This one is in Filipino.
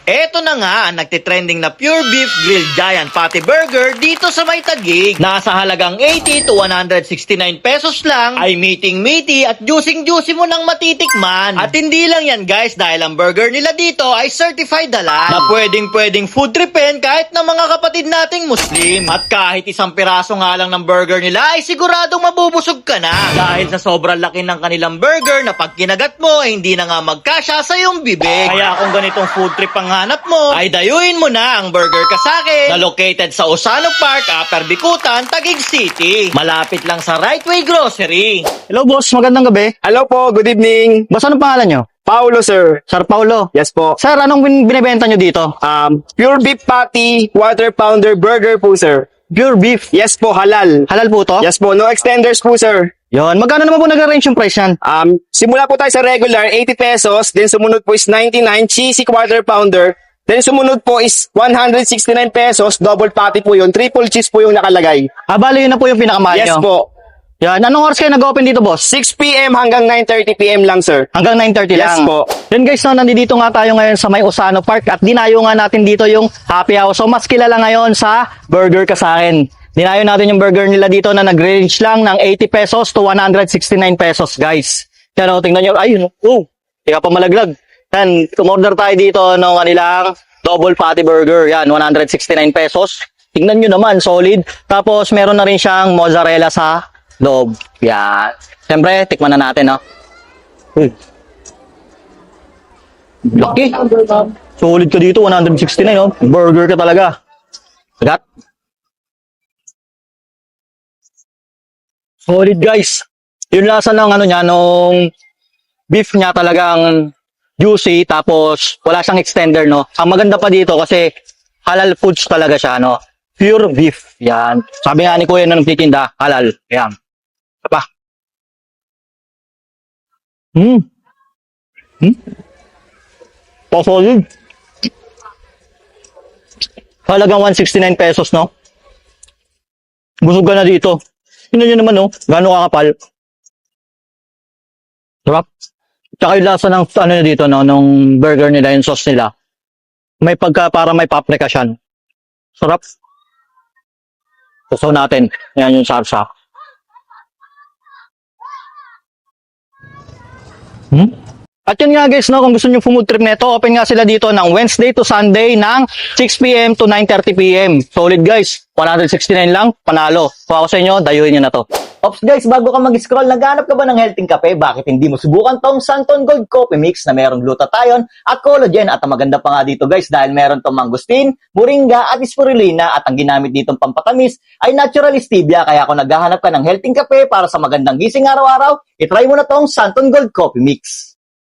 Eto na nga ang nagtitrending na Pure Beef Grilled Giant Patty Burger dito sa May Taguig. Nasa halagang 80 to 169 pesos lang ay meaty at juicing-juicy mo nang matitikman. At hindi lang yan guys, dahil ang burger nila dito ay certified halal na pwedeng food tripin kahit ng mga kapatid nating Muslim. At kahit isang piraso nga lang ng burger nila ay siguradong mabubusog ka na. Dahil sa sobrang laki ng kanilang burger na pag kinagat mo ay hindi na nga magkasya sa iyong bibig. Kaya kung ganitong food trip ang hanap mo, ay dayuin mo na ang Burger Kasake na located sa Osano Park, Upper Bikutan, Taguig City. Malapit lang sa Right Way Grocery. Hello boss, magandang gabi. Hello po, good evening. Boss, anong pangalan nyo? Paulo, sir. Sir Paulo. Yes po. Sir, anong binibenta nyo dito? Pure beef patty, quarter pounder burger po, sir. Pure beef. Yes po, halal. Halal po to? Yes po, no extenders po, sir. Yon, magkano naman po nag-arrange yung price yan? Simula po tayo sa regular, 80 pesos. Then sumunod po is 99, cheesy quarter pounder. Then sumunod po is 169 pesos, double patty po yun. Triple cheese po yung nakalagay. Bali yun na po yung pinakamahal Yes nyo. po. Yan, anong oras kayo nag-open dito boss? 6 p.m. hanggang 9:30 p.m. lang, sir. Hanggang 9:30 lang. Yes po. Then guys, no, nandito nga tayo ngayon sa may Osano Park at dinayo nga natin dito yung happy hour. So mas kilala ngayon sa Burger Kasakin. Dinayo natin yung burger nila dito na nag-range lang ng 80 pesos to 169 pesos, guys. Yan o, tingnan nyo. Ayun, hindi ka pa malaglag. Yan, kumorder tayo dito ng kanilang double patty burger. Yan, 169 pesos. Tingnan nyo naman, solid. Tapos, meron na rin siyang mozzarella sa loob. Yan. Siyempre, tikman na natin, no? Laki. Solid ka dito, 169, no? Burger ka talaga. Agat. Solid guys. Yung lasa ng ano niya, nung beef niya talagang juicy, tapos wala siyang extender, no? Ang maganda pa dito kasi halal foods talaga siya, no? Pure beef. Yan. Sabi nga ni Kuya na nagtitinda, halal. Yan. Pa. Solid. Halagang 169 pesos, no? Busog ka na dito. Tingnan nyo naman, no? Gano'ng kakapal. Sarap. Tsaka yung lasa ng ano nyo dito, no? Nung burger nila, yung sauce nila. May para may paprika siya. Sarap. Gusto natin. Yan yung sarsa. At yun nga guys, no, kung gusto nyo food trip neto, open nga sila dito ng Wednesday to Sunday ng 6 p.m. to 9:30 p.m. Solid guys, 169 lang, panalo. Kung ako sa inyo, dayuhin nyo na to. Ops guys, bago ka mag-scroll, naghanap ka ba ng healthy kape? Bakit hindi mo subukan tong Santon Gold Coffee Mix na merong glutathione at collagen? At ang maganda pa nga dito guys, dahil meron tong mangosteen, moringa at spirulina at ang ginamit ditong pampatamis ay natural stevia. Kaya kung naghahanap ka ng healthy kape para sa magandang gising araw-araw, itry mo na tong Santon Gold Coffee Mix.